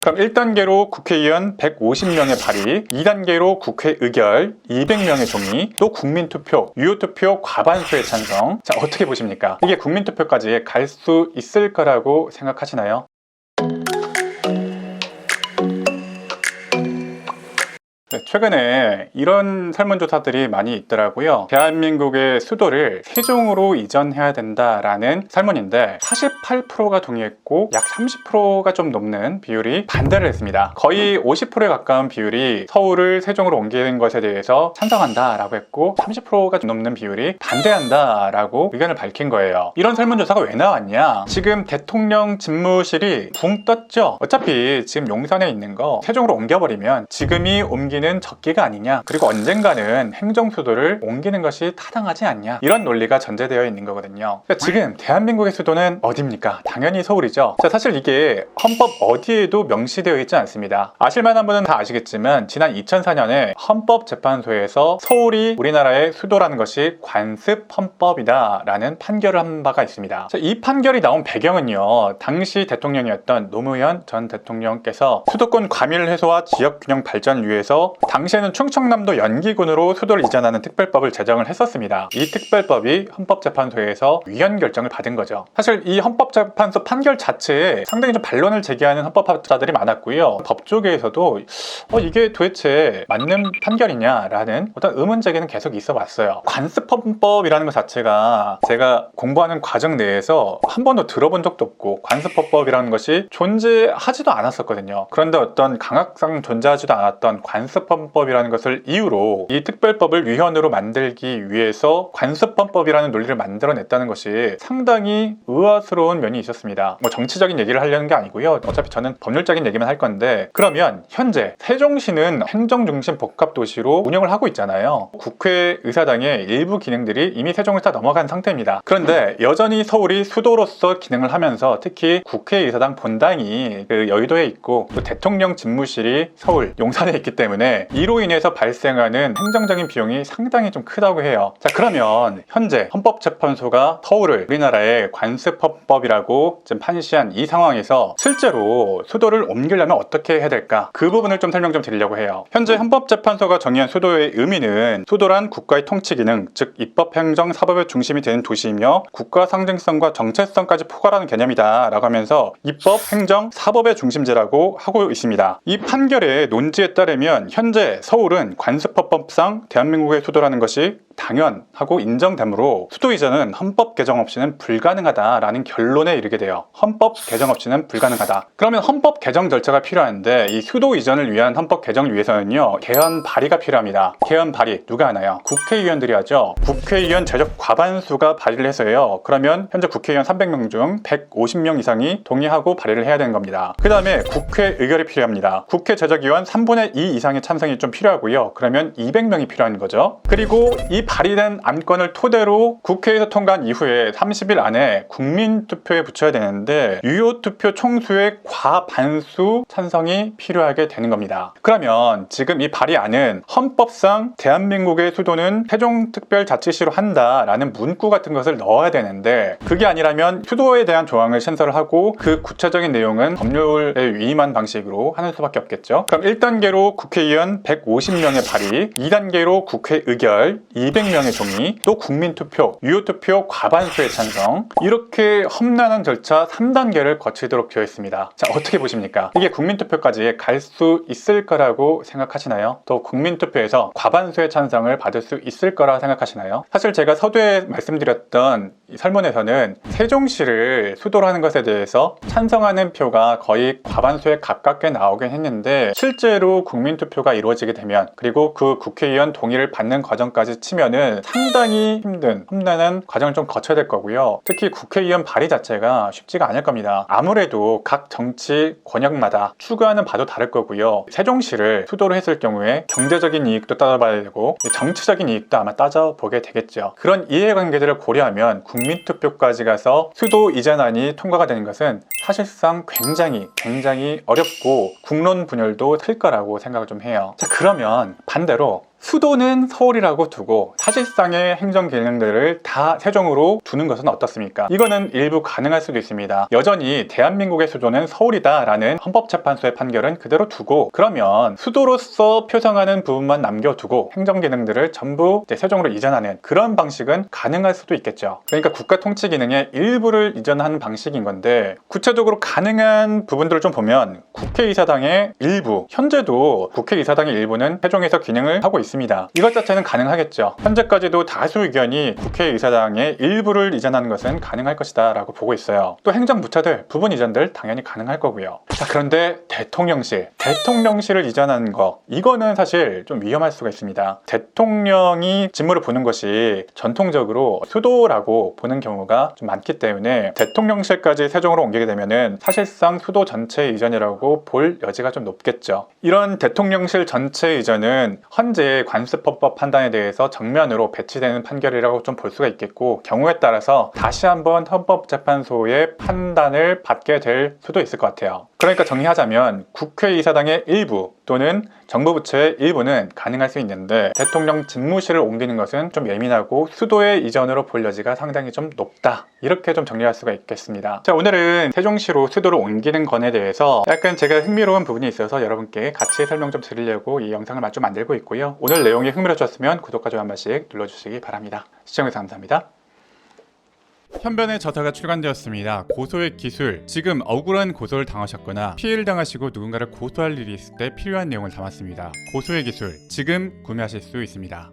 그럼 1단계로 국회의원 150명의 발의, 2단계로 국회 의결 200명의 동의, 또 국민투표, 유효투표 과반수의 찬성. 자, 어떻게 보십니까? 이게 국민투표까지 갈 수 있을 거라고 생각하시나요? 최근에 이런 설문조사들이 많이 있더라고요. 대한민국의 수도를 세종으로 이전해야 된다라는 설문인데 48%가 동의했고 약 30%가 좀 넘는 비율이 반대를 했습니다. 거의 50%에 가까운 비율이 서울을 세종으로 옮기는 것에 대해서 찬성한다라고 했고 30%가 좀 넘는 비율이 반대한다라고 의견을 밝힌 거예요. 이런 설문조사가 왜 나왔냐? 지금 대통령 집무실이 붕 떴죠. 어차피 지금 용산에 있는 거 세종으로 옮겨버리면 지금이 옮기는 적기가 아니냐, 그리고 언젠가는 행정수도를 옮기는 것이 타당하지 않냐, 이런 논리가 전제되어 있는 거거든요. 그러니까 지금 대한민국의 수도는 어디입니까? 당연히 서울이죠. 자, 사실 이게 헌법 어디에도 명시되어 있지 않습니다. 아실만한 분은 다 아시겠지만 지난 2004년에 헌법재판소에서 서울이 우리나라의 수도라는 것이 관습헌법이다 라는 판결을 한 바가 있습니다. 자, 이 판결이 나온 배경은요, 당시 대통령이었던 노무현 전 대통령께서 수도권 과밀 해소와 지역균형 발전을 위해서 당시에는 충청남도 연기군으로 수도를 이전하는 특별법을 제정을 했었습니다. 이 특별법이 헌법재판소에서 위헌 결정을 받은 거죠. 사실 이 헌법재판소 판결 자체에 상당히 좀 반론을 제기하는 헌법학자들이 많았고요. 법조계에서도 이게 도대체 맞는 판결이냐라는 어떤 의문 제기는 계속 있어 왔어요. 관습헌법이라는 것 자체가 제가 공부하는 과정 내에서 한 번도 들어본 적도 없고 관습헌법이라는 것이 존재하지도 않았었거든요. 그런데 어떤 강학상 존재하지도 않았던 관습헌법이라는 것을 이유로 이 특별법을 위헌으로 만들기 위해서 관습헌법이라는 논리를 만들어냈다는 것이 상당히 의아스러운 면이 있었습니다. 뭐 정치적인 얘기를 하려는 게 아니고요. 어차피 저는 법률적인 얘기만 할 건데, 그러면 현재 세종시는 행정중심 복합도시로 운영을 하고 있잖아요. 국회의사당의 일부 기능들이 이미 세종을 다 넘어간 상태입니다. 그런데 여전히 서울이 수도로서 기능을 하면서 특히 국회의사당 본당이 그 여의도에 있고 또 대통령 집무실이 서울 용산에 있기 때문에 이로 인해서 발생하는 행정적인 비용이 상당히 좀 크다고 해요. 자, 그러면 현재 헌법재판소가 서울을 우리나라의 관습헌법이라고 지금 판시한 이 상황에서 실제로 수도를 옮기려면 어떻게 해야 될까? 그 부분을 좀 설명 좀 드리려고 해요. 현재 헌법재판소가 정의한 수도의 의미는 수도란 국가의 통치기능, 즉 입법, 행정, 사법의 중심이 되는 도시이며 국가 상징성과 정체성까지 포괄하는 개념이다 라고 하면서 입법, 행정, 사법의 중심지라고 하고 있습니다. 이 판결의 논지에 따르면 현재 서울은 관습헌법상 대한민국의 수도라는 것이 당연하고 인정되므로 수도 이전은 헌법 개정 없이는 불가능하다라는 결론에 이르게 돼요. 헌법 개정 없이는 불가능하다. 그러면 헌법 개정 절차가 필요한데 이 수도 이전을 위한 헌법 개정을 위해서는요, 개헌 발의가 필요합니다. 개헌 발의 누가 하나요? 국회의원들이 하죠. 국회의원 제적 과반수가 발의를 해서요. 그러면 현재 국회의원 300명 중 150명 이상이 동의하고 발의를 해야 되는 겁니다. 그 다음에 국회 의결이 필요합니다. 국회 제적의원 3분의 2 이상의 참석이 좀 필요하고요. 그러면 200명이 필요한 거죠. 그리고 이 발의된 안건을 토대로 국회에서 통과한 이후에 30일 안에 국민투표에 붙여야 되는데 유효투표 총수의 과반수 찬성이 필요하게 되는 겁니다. 그러면 지금 이 발의안은 헌법상 대한민국의 수도는 세종특별자치시로 한다라는 문구 같은 것을 넣어야 되는데, 그게 아니라면 수도에 대한 조항을 신설을 하고 그 구체적인 내용은 법률에 위임한 방식으로 하는 수밖에 없겠죠. 그럼 1단계로 국회의원 150명의 발의, 2단계로 국회 의결 200명의 동의, 또 국민투표, 유효투표 과반수의 찬성, 이렇게 험난한 절차 3단계를 거치도록 되어 있습니다. 자, 어떻게 보십니까? 이게 국민투표까지 갈 수 있을 거라고 생각하시나요? 또 국민투표에서 과반수의 찬성을 받을 수 있을 거라 생각하시나요? 사실 제가 서두에 말씀드렸던 이 설문에서는 세종시를 수도로 하는 것에 대해서 찬성하는 표가 거의 과반수에 가깝게 나오긴 했는데, 실제로 국민투표가 이루어지게 되면, 그리고 그 국회의원 동의를 받는 과정까지 치면은 상당히 힘든 험난한 과정을 좀 거쳐야 될 거고요. 특히 국회의원 발의 자체가 쉽지가 않을 겁니다. 아무래도 각 정치 권역마다 추구하는 바도 다를 거고요. 세종시를 수도로 했을 경우에 경제적인 이익도 따져봐야 되고 정치적인 이익도 아마 따져보게 되겠죠. 그런 이해관계들을 고려하면 국민투표까지 가서 수도 이전안이 통과가 되는 것은 사실상 굉장히 어렵고 국론 분열도 클 거라고 생각을 좀 해요. 자, 그러면 반대로 수도는 서울이라고 두고 사실상의 행정 기능들을 다 세종으로 두는 것은 어떻습니까? 이거는 일부 가능할 수도 있습니다. 여전히 대한민국의 수도는 서울이다라는 헌법재판소의 판결은 그대로 두고, 그러면 수도로서 표성하는 부분만 남겨두고 행정 기능들을 전부 세종으로 이전하는 그런 방식은 가능할 수도 있겠죠. 그러니까 국가 통치 기능의 일부를 이전하는 방식인 건데, 구체적으로 가능한 부분들을 좀 보면 국회의사당의 일부, 현재도 국회의사당의 일부는 세종에서 기능을 하고 있습니다. 이것 자체는 가능하겠죠. 현재까지도 다수 의견이 국회의사당의 일부를 이전하는 것은 가능할 것이다 라고 보고 있어요. 또 행정부처들 부분 이전들 당연히 가능할 거고요. 자, 그런데 대통령실을 이전하는 거, 이거는 사실 좀 위험할 수가 있습니다. 대통령이 직무를 보는 것이 전통적으로 수도라고 보는 경우가 좀 많기 때문에 대통령실까지 세종으로 옮기게 되면은 사실상 수도 전체 이전이라고 볼 여지가 좀 높겠죠. 이런 대통령실 전체 이전은 헌재의 관습헌법 판단에 대해서 정면으로 배치되는 판결이라고 좀 볼 수가 있겠고, 경우에 따라서 다시 한번 헌법재판소의 판단을 받게 될 수도 있을 것 같아요. 그러니까 정리하자면 국회의사당의 일부 또는 정부 부처의 일부는 가능할 수 있는데, 대통령 집무실을 옮기는 것은 좀 예민하고 수도의 이전으로 볼 여지가 상당히 좀 높다, 이렇게 좀 정리할 수가 있겠습니다. 자, 오늘은 세종시로 수도를 옮기는 건에 대해서 약간 제가 흥미로운 부분이 있어서 여러분께 같이 설명 좀 드리려고 이 영상을 마저 만들고 있고요. 오늘 내용이 흥미로우셨으면 구독과 좋아요 한 번씩 눌러주시기 바랍니다. 시청해주셔서 감사합니다. 현변의 저서가 출간되었습니다. 고소의 기술. 지금 억울한 고소를 당하셨거나 피해를 당하시고 누군가를 고소할 일이 있을 때 필요한 내용을 담았습니다. 고소의 기술. 지금 구매하실 수 있습니다.